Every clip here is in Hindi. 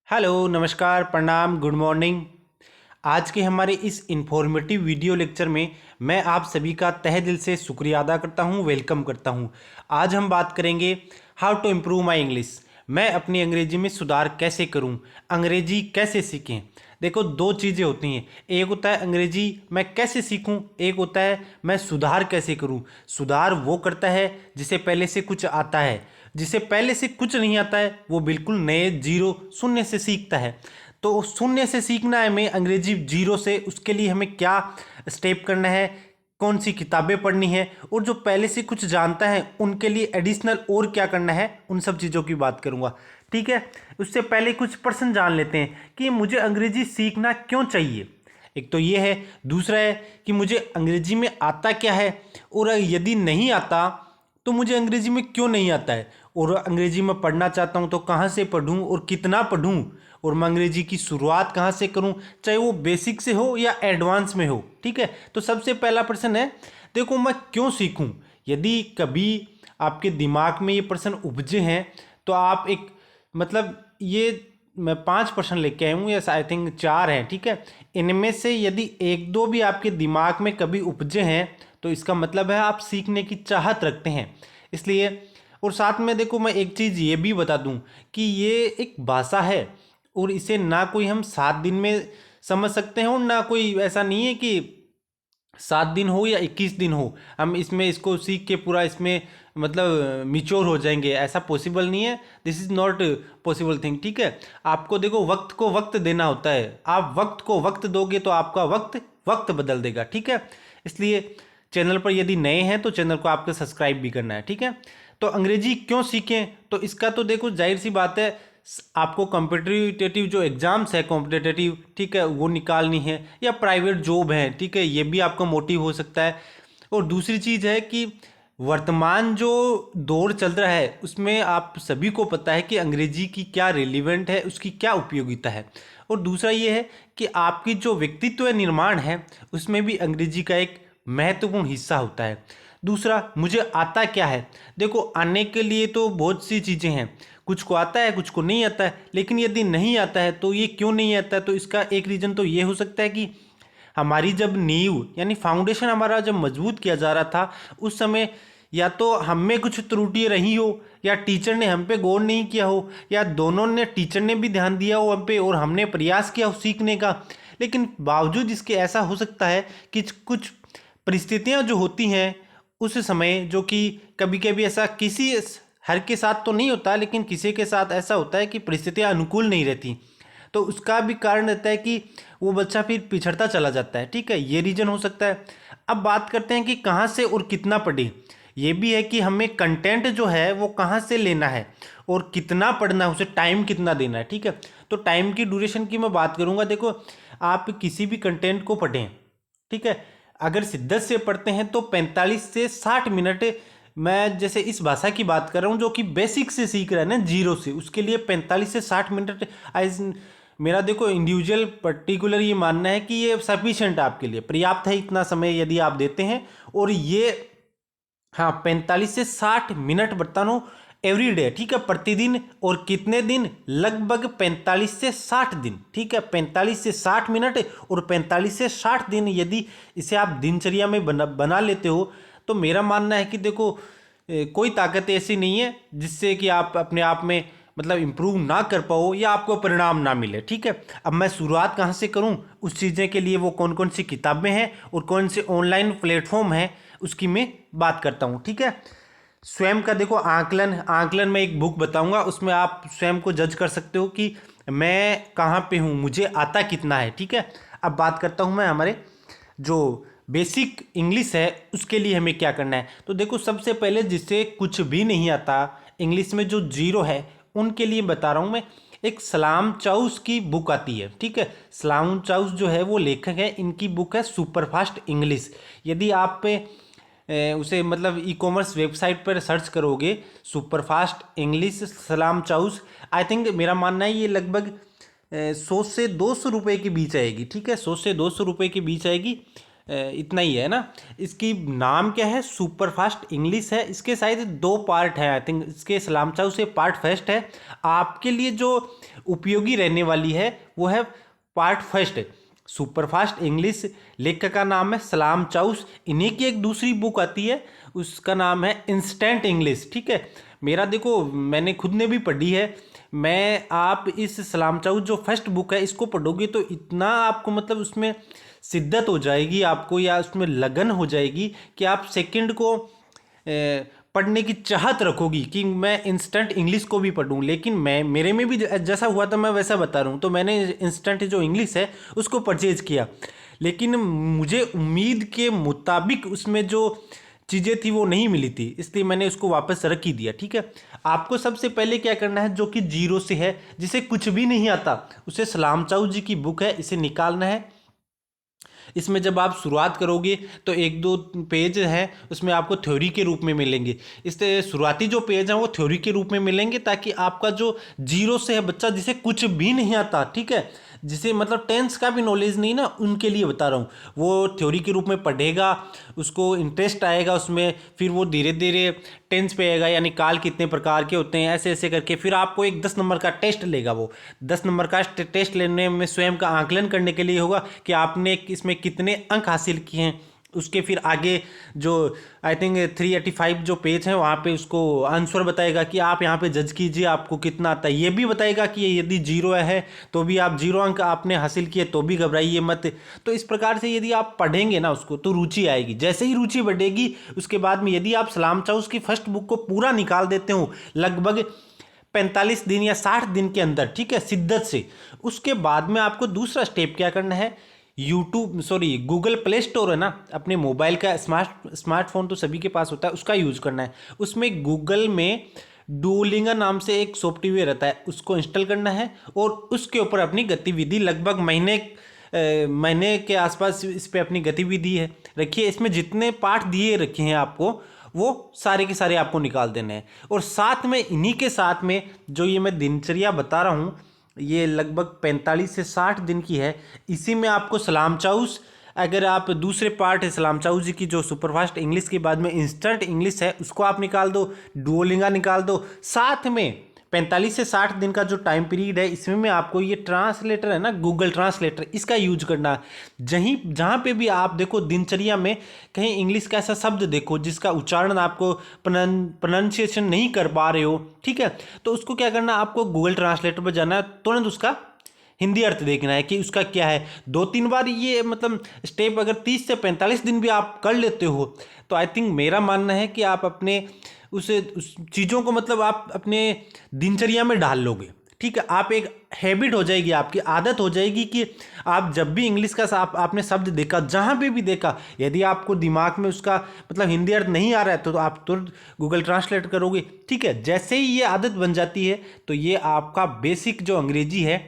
हेलो, नमस्कार, प्रणाम, गुड मॉर्निंग। आज के हमारे इस इन्फॉर्मेटिव वीडियो लेक्चर में मैं आप सभी का तहे दिल से शुक्रिया अदा करता हूं, वेलकम करता हूं। आज हम बात करेंगे how to improve my English. मैं अपनी अंग्रेजी में सुधार कैसे करूं, अंग्रेजी कैसे सीखें। देखो, दो चीज़ें होती हैं, एक होता है अंग्रेजी मैं कैसे सीखूं, एक होता है मैं सुधार कैसे करूं। सुधार वो करता है जिसे पहले से कुछ आता है, जिसे पहले से कुछ नहीं आता है वो बिल्कुल नए जीरो शून्य से सीखता है। तो शून्य से सीखना है हमें अंग्रेजी जीरो से, उसके लिए हमें क्या स्टेप करना है, कौन सी किताबें पढ़नी है, और जो पहले से कुछ जानता है उनके लिए एडिशनल और क्या करना है, उन सब चीज़ों की बात करूँगा। ठीक है, उससे पहले कुछ प्रश्न जान लेते हैं कि मुझे अंग्रेजी सीखना क्यों चाहिए। एक तो ये है, दूसरा है कि मुझे अंग्रेजी में आता क्या है, और यदि नहीं आता तो मुझे अंग्रेजी में क्यों नहीं आता है, और अंग्रेजी में पढ़ना चाहता हूँ तो कहाँ से पढूं और कितना पढूं, और मैं अंग्रेजी की शुरुआत कहाँ से करूं, चाहे वो बेसिक से हो या एडवांस में हो। ठीक है, तो सबसे पहला प्रश्न है, देखो मैं क्यों सीखूं। यदि कभी आपके दिमाग में ये प्रश्न उपजे हैं तो आप एक मतलब ये मैं 5 प्रश्न लेके आया हूँ, या आई थिंक 4 हैं। ठीक है, इनमें से यदि एक दो भी आपके दिमाग में कभी उपजे हैं तो इसका मतलब है आप सीखने की चाहत रखते हैं। इसलिए, और साथ में देखो मैं एक चीज़ ये भी बता दूं कि ये एक भाषा है, और इसे ना कोई हम 7 दिन में समझ सकते हैं, और ना कोई ऐसा नहीं है कि 7 दिन हो या 21 दिन हो हम इसमें इसको सीख के पूरा इसमें मतलब मिच्योर हो जाएंगे, ऐसा पॉसिबल नहीं है। This is not possible thing. ठीक है, आपको देखो वक्त को वक्त देना होता है, आप वक्त को वक्त दोगे तो आपका वक्त वक्त बदल देगा। ठीक है, इसलिए चैनल पर यदि नए हैं तो चैनल को आपको सब्सक्राइब भी करना है। ठीक है, तो अंग्रेजी क्यों सीखें, तो इसका तो देखो जाहिर सी बात है, आपको कॉम्पिटिटिव जो एग्जाम्स है कॉम्पिटिटिव, ठीक है, वो निकालनी है, या प्राइवेट जॉब है। ठीक है, ये भी आपका मोटिव हो सकता है। और दूसरी चीज़ है कि वर्तमान जो दौर चल रहा है उसमें आप सभी को पता है कि अंग्रेजी की क्या रिलेवेंट है, उसकी क्या उपयोगिता है। और दूसरा ये है कि आपकी जो व्यक्तित्व निर्माण है उसमें भी अंग्रेजी का एक महत्वपूर्ण हिस्सा होता है। दूसरा, मुझे आता क्या है। देखो, आने के लिए तो बहुत सी चीज़ें हैं, कुछ को आता है कुछ को नहीं आता है, लेकिन यदि नहीं आता है तो ये क्यों नहीं आता है, तो इसका एक रीज़न तो ये हो सकता है कि हमारी जब नींव यानी फाउंडेशन हमारा जब मजबूत किया जा रहा था उस समय या तो हम में कुछ त्रुटियाँ रही हो, या टीचर ने हम पे गौर नहीं किया हो, या दोनों ने, टीचर ने भी ध्यान दिया हो हम पे और हमने प्रयास किया हो सीखने का, लेकिन बावजूद इसके ऐसा हो सकता है कि कुछ परिस्थितियां जो होती हैं उस समय, जो कि कभी कभी ऐसा किसी हर के साथ तो नहीं होता, लेकिन किसी के साथ ऐसा होता है कि परिस्थितियां अनुकूल नहीं रहती, तो उसका भी कारण रहता है कि वो बच्चा फिर पिछड़ता चला जाता है। ठीक है, ये रीज़न हो सकता है। अब बात करते हैं कि कहाँ से और कितना पढ़ें। ये भी है कि हमें कंटेंट जो है वो कहाँ से लेना है और कितना पढ़ना है, उसे टाइम कितना देना है। ठीक है, तो टाइम की ड्यूरेशन की मैं बात करूँगा। देखो, आप किसी भी कंटेंट को पढ़ें, ठीक है, अगर शिद्दत से पढ़ते हैं तो 45 से 60 मिनट, मैं जैसे इस भाषा की बात कर रहा हूँ जो कि बेसिक से सीख रहा है ना, जीरो से, उसके लिए 45 से 60 मिनट मेरा देखो इंडिविजुअल पर्टिकुलर ये मानना है कि ये सफिशिएंट आपके लिए पर्याप्त है, इतना समय यदि आप देते हैं। और ये, हाँ, 45 से 60 मिनट बताना हूँ एवरी डे। ठीक है, प्रतिदिन, और कितने दिन, लगभग 45 से 60 दिन। ठीक है, 45 से 60 मिनट और 45 से 60 दिन यदि इसे आप दिनचर्या में बना लेते हो तो मेरा मानना है कि देखो कोई ताकत ऐसी नहीं है जिससे कि आप अपने आप में मतलब इम्प्रूव ना कर पाओ या आपको परिणाम ना मिले। ठीक है, अब मैं शुरुआत कहाँ से करूँ, उस चीज़ें के लिए वो कौन कौन सी किताबें हैं और कौन से ऑनलाइन प्लेटफॉर्म हैं उसकी मैं बात करता हूँ। ठीक है, स्वयं का देखो आकलन आकलन में एक बुक बताऊंगा, उसमें आप स्वयं को जज कर सकते हो कि मैं कहाँ पे हूँ, मुझे आता कितना है। ठीक है, अब बात करता हूँ मैं हमारे जो बेसिक इंग्लिश है उसके लिए हमें क्या करना है। तो देखो, सबसे पहले जिससे कुछ भी नहीं आता, इंग्लिश में जो जीरो है, उनके लिए बता रहा हूँ मैं। एक सलाम चाउस की बुक आती है। ठीक है, सलाम चाउस जो है वो लेखक है, इनकी बुक है सुपरफास्ट इंग्लिश। यदि आप पे उसे मतलब ई कॉमर्स वेबसाइट पर सर्च करोगे सुपरफास्ट इंग्लिश सलाम चाउस, आई थिंक मेरा मानना है ये लगभग 100 से 200 रुपये के बीच आएगी। ठीक है, 100 से 200 रुपये के बीच आएगी। इतना ही है ना। इसकी नाम क्या है, सुपरफास्ट इंग्लिश है। इसके शायद 2 पार्ट है आई थिंक। इसके सलाम चाऊ से पार्ट फर्स्ट है। आपके लिए जो उपयोगी रहने वाली है वो है पार्ट फर्स्ट। सुपरफास्ट इंग्लिश, लेखक का नाम है सलाम चाउस। इन्हीं की एक दूसरी बुक आती है, उसका नाम है इंस्टेंट इंग्लिश। ठीक है, मेरा देखो मैंने खुद ने भी पढ़ी है। मैं आप इस सलाम चाउस जो फर्स्ट बुक है इसको पढ़ोगे तो इतना आपको मतलब उसमें शिद्दत हो जाएगी आपको, या उसमें लगन हो जाएगी कि आप सेकंड को पढ़ने की चाहत रखोगी कि मैं इंस्टेंट इंग्लिश को भी पढ़ूं। लेकिन मैं मेरे में भी जैसा हुआ था मैं वैसा बता रहा हूँ। तो मैंने इंस्टेंट जो इंग्लिश है उसको परचेज किया, लेकिन मुझे उम्मीद के मुताबिक उसमें जो चीज़ें थी वो नहीं मिली थी, इसलिए मैंने उसको वापस रख ही दिया। ठीक है, आपको सबसे पहले क्या करना है, जो कि जीरो से है, जिसे कुछ भी नहीं आता, उसे सलाम चाऊ जी की बुक है, इसे निकालना है। इसमें जब आप शुरुआत करोगे तो 1-2 पेज हैं उसमें आपको थ्योरी के रूप में मिलेंगे। इस शुरुआती जो पेज हैं वो थ्योरी के रूप में मिलेंगे, ताकि आपका जो जीरो से है बच्चा जिसे कुछ भी नहीं आता, ठीक है, जिसे मतलब टेंस का भी नॉलेज नहीं ना, उनके लिए बता रहा हूँ, वो थ्योरी के रूप में पढ़ेगा, उसको इंटरेस्ट आएगा उसमें, फिर वो धीरे धीरे टेंस पे आएगा, यानी काल कितने प्रकार के होते हैं, ऐसे ऐसे करके फिर आपको एक 10 नंबर का टेस्ट लेगा। वो 10 नंबर का टेस्ट लेने में स्वयं का आकलन करने के लिए होगा कि आपने इसमें कितने अंक हासिल किए हैं। उसके फिर आगे जो आई थिंक 385 जो पेज है वहाँ पे उसको आंसर बताएगा कि आप यहाँ पे जज कीजिए आपको कितना आता है। ये भी बताएगा कि यदि जीरो है तो भी आप 0 अंक आपने हासिल किए तो भी घबराइए मत। तो इस प्रकार से यदि आप पढ़ेंगे ना उसको तो रुचि आएगी। जैसे ही रुचि बढ़ेगी उसके बाद में यदि आप सलाम चाउस की फर्स्ट बुक को पूरा निकाल देते हो लगभग 45 दिन या 60 दिन के अंदर, ठीक है, शिद्दत से, उसके बाद में आपको दूसरा स्टेप क्या करना है, गूगल प्ले स्टोर है ना, अपने मोबाइल का स्मार्टफोन तो सभी के पास होता है, उसका यूज करना है। उसमें गूगल में डुओलिंगो नाम से एक सॉफ्टवेयर रहता है, उसको इंस्टॉल करना है और उसके ऊपर अपनी गतिविधि लगभग महीने के आसपास इस पे अपनी गतिविधि है रखिए। इसमें जितने पाठ दिए रखे हैं आपको वो सारे के सारे आपको निकाल देने हैं। और साथ में इन्हीं के साथ में जो ये मैं दिनचर्या बता रहा हूँ ये लगभग 45 से 60 दिन की है। इसी में आपको सलाम चाउस, अगर आप दूसरे पार्ट है सलाम चाउस जी की जो सुपरफास्ट इंग्लिश के बाद में इंस्टेंट इंग्लिश है उसको आप निकाल दो, डुओलिंगो निकाल दो। साथ में 45 से 60 दिन का जो टाइम पीरियड है इसमें में आपको ये ट्रांसलेटर है ना, गूगल ट्रांसलेटर, इसका यूज करना है। जहाँ पे भी आप देखो दिनचर्या में कहीं इंग्लिश का ऐसा शब्द देखो जिसका उच्चारण आपको प्रोनाउंसिएशन नहीं कर पा रहे हो, ठीक है, तो उसको क्या करना, आपको गूगल ट्रांसलेटर पर जाना है, तुरंत उसका हिंदी अर्थ देखना है कि उसका क्या है। 2-3 बार ये मतलब स्टेप अगर 30 से 45 दिन भी आप कर लेते हो तो आई थिंक मेरा मानना है कि आप अपने उस चीज़ों को मतलब आप अपने दिनचर्या में डाल लोगे। ठीक है, आप एक हैबिट हो जाएगी, आपकी आदत हो जाएगी कि आप जब भी इंग्लिश का आपने शब्द देखा, जहाँ पे भी देखा, यदि आपको दिमाग में उसका मतलब हिंदी अर्थ नहीं आ रहा है तो आप तुरंत गूगल ट्रांसलेट करोगे। ठीक है, जैसे ही ये आदत बन जाती है तो ये आपका बेसिक जो अंग्रेजी है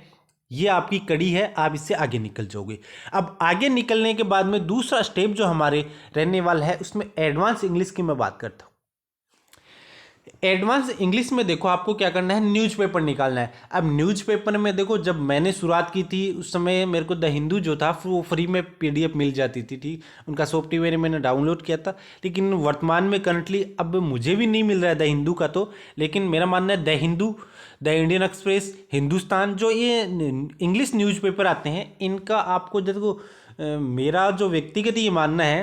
ये आपकी कड़ी है, आप इससे आगे निकल जाओगे। अब आगे निकलने के बाद में दूसरा स्टेप जो हमारे रहने वाला है उसमें एडवांस इंग्लिश की मैं बात करता हूँ। एडवांस इंग्लिश में देखो आपको क्या करना है, न्यूज़पेपर निकालना है। अब न्यूज़पेपर में देखो जब मैंने शुरुआत की थी उस समय मेरे को द हिंदू जो था वो फ्री में PDF मिल जाती थी, ठीक, उनका सॉफ्टवेयर मैंने डाउनलोड किया था। लेकिन वर्तमान में करंटली अब मुझे भी नहीं मिल रहा है द हिंदू का तो, लेकिन मेरा मानना है the Hindu, the Indian express, Hindustan, जो ये इंग्लिश न्यूज़पेपर आते हैं इनका आपको देखो मेरा जो व्यक्तिगत ये मानना है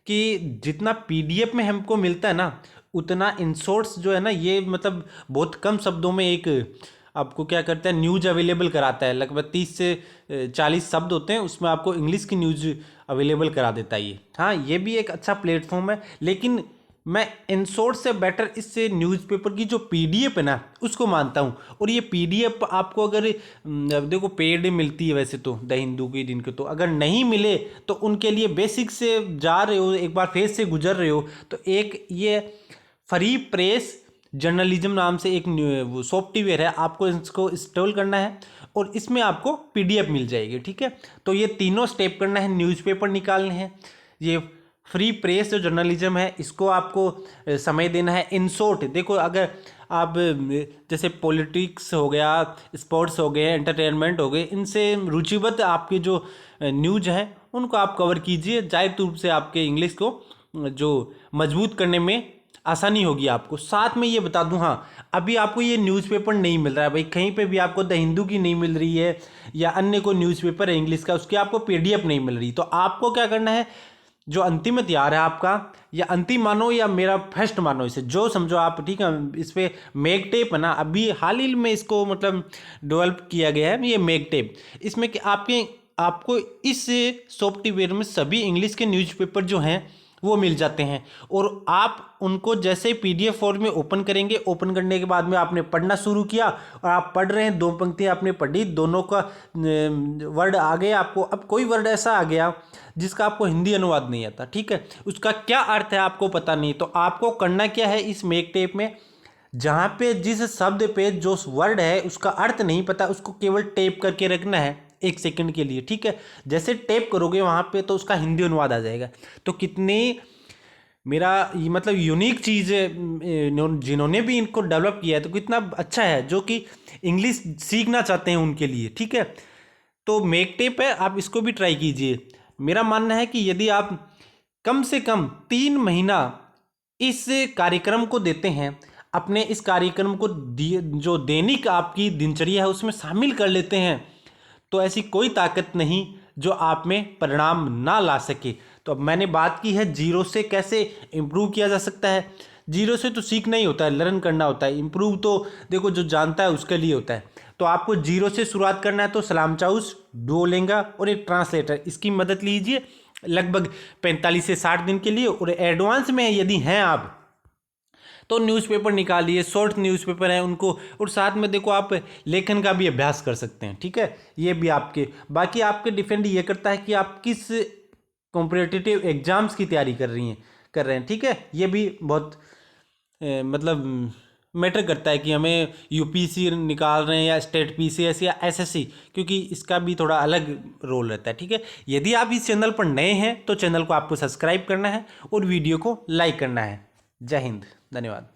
कि जितना PDF में हमको मिलता है ना उतना इन शॉर्ट्स जो है ना ये मतलब बहुत कम शब्दों में एक आपको क्या करता है न्यूज़ अवेलेबल कराता है। लगभग 30 से 40 शब्द होते हैं, उसमें आपको इंग्लिश की न्यूज़ अवेलेबल करा देता है ये। हाँ, ये भी एक अच्छा प्लेटफॉर्म है, लेकिन मैं इन शॉर्ट से बेटर इससे न्यूज़पेपर की जो PDF है ना उसको मानता हूँ। और ये PDF आपको अगर देखो पेड मिलती है वैसे तो द हिंदू की दिन के, तो अगर नहीं मिले तो उनके लिए बेसिक से जा रहे हो, एक बार फेज से गुजर रहे हो तो एक ये फ्री प्रेस जर्नलिज्म नाम से एक सॉफ्टवेयर है, आपको इसको इंस्टॉल करना है और इसमें आपको PDF मिल जाएगी। ठीक है, तो ये तीनों स्टेप करना है, न्यूज़पेपर निकालने हैं, ये फ्री प्रेस जो जर्नलिज्म है इसको आपको समय देना है। इन शॉर्ट देखो अगर आप जैसे पॉलिटिक्स हो गया, स्पोर्ट्स हो गए, एंटरटेनमेंट हो गए, इनसे रुचिबद्ध आपके जो न्यूज है उनको आप कवर कीजिए। जाहिर रूप से आपके इंग्लिश को जो मजबूत करने में आसानी होगी आपको। साथ में ये बता दूं, हाँ, अभी आपको ये न्यूज़पेपर नहीं मिल रहा है भाई, कहीं पे भी आपको द हिंदू की नहीं मिल रही है या अन्य कोई न्यूज़पेपर है इंग्लिश का, उसकी आपको पीडीएफ नहीं मिल रही, तो आपको क्या करना है, जो अंतिम हथियार है आपका, या अंतिम मानो या मेरा फर्स्ट मानो, इसे जो समझो आप, ठीक है। इस पे मेक टेप है ना, अभी हाल ही में इसको मतलब डेवलप किया गया है ये मेक टेप। इसमें कि आपको इस सॉफ्टवेयर में सभी इंग्लिश के न्यूज़पेपर जो हैं वो मिल जाते हैं, और आप उनको जैसे पीडीएफ फॉर्म में ओपन करेंगे, ओपन करने के बाद में आपने पढ़ना शुरू किया और आप पढ़ रहे हैं, 2 पंक्तियां आपने पढ़ी, दोनों का वर्ड आ गया आपको। अब कोई वर्ड ऐसा आ गया जिसका आपको हिंदी अनुवाद नहीं आता, ठीक है, उसका क्या अर्थ है आपको पता नहीं, तो आपको करना क्या है, इस मेक टेप में जहाँ पे जिस शब्द पे जो वर्ड है उसका अर्थ नहीं पता, उसको केवल टेप करके रखना है 1 सेकंड के लिए, ठीक है। जैसे टेप करोगे वहाँ पे तो उसका हिंदी अनुवाद आ जाएगा। तो कितनी मेरा ये मतलब यूनिक चीज़ है, जिन्होंने भी इनको डेवलप किया है तो कितना अच्छा है, जो कि इंग्लिश सीखना चाहते हैं उनके लिए, ठीक है। तो मेक टेप है, आप इसको भी ट्राई कीजिए। मेरा मानना है कि यदि आप कम से कम 3 महीना इस कार्यक्रम को देते हैं, अपने इस कार्यक्रम को जो दैनिक आपकी दिनचर्या है उसमें शामिल कर लेते हैं, तो ऐसी कोई ताकत नहीं जो आप में परिणाम ना ला सके। तो अब मैंने बात की है जीरो से कैसे इम्प्रूव किया जा सकता है। जीरो से तो सीखना ही होता है, लर्न करना होता है, इम्प्रूव तो देखो जो जानता है उसके लिए होता है। तो आपको जीरो से शुरुआत करना है, तो सलाम चाउस, डुओलिंगो और एक ट्रांसलेटर, इसकी मदद लीजिए लगभग 45 से 60 दिन के लिए। और एडवांस में यदि हैं आप तो न्यूज़पेपर निकालिए, शॉर्ट न्यूज़पेपर हैं उनको, और साथ में देखो आप लेखन का भी अभ्यास कर सकते हैं, ठीक है। ये भी आपके बाकी आपके डिपेंड ये करता है कि आप किस कॉम्पिटिटिव एग्जाम्स की तैयारी कर रहे हैं, ठीक है। ये भी बहुत मतलब मैटर करता है कि हमें यूपीसी निकाल रहे हैं या स्टेट पीसीएस या एसएससी, क्योंकि इसका भी थोड़ा अलग रोल रहता है, ठीक है। यदि आप इस चैनल पर नए हैं तो चैनल को आपको सब्सक्राइब करना है और वीडियो को लाइक करना है। जय हिंद, धन्यवाद।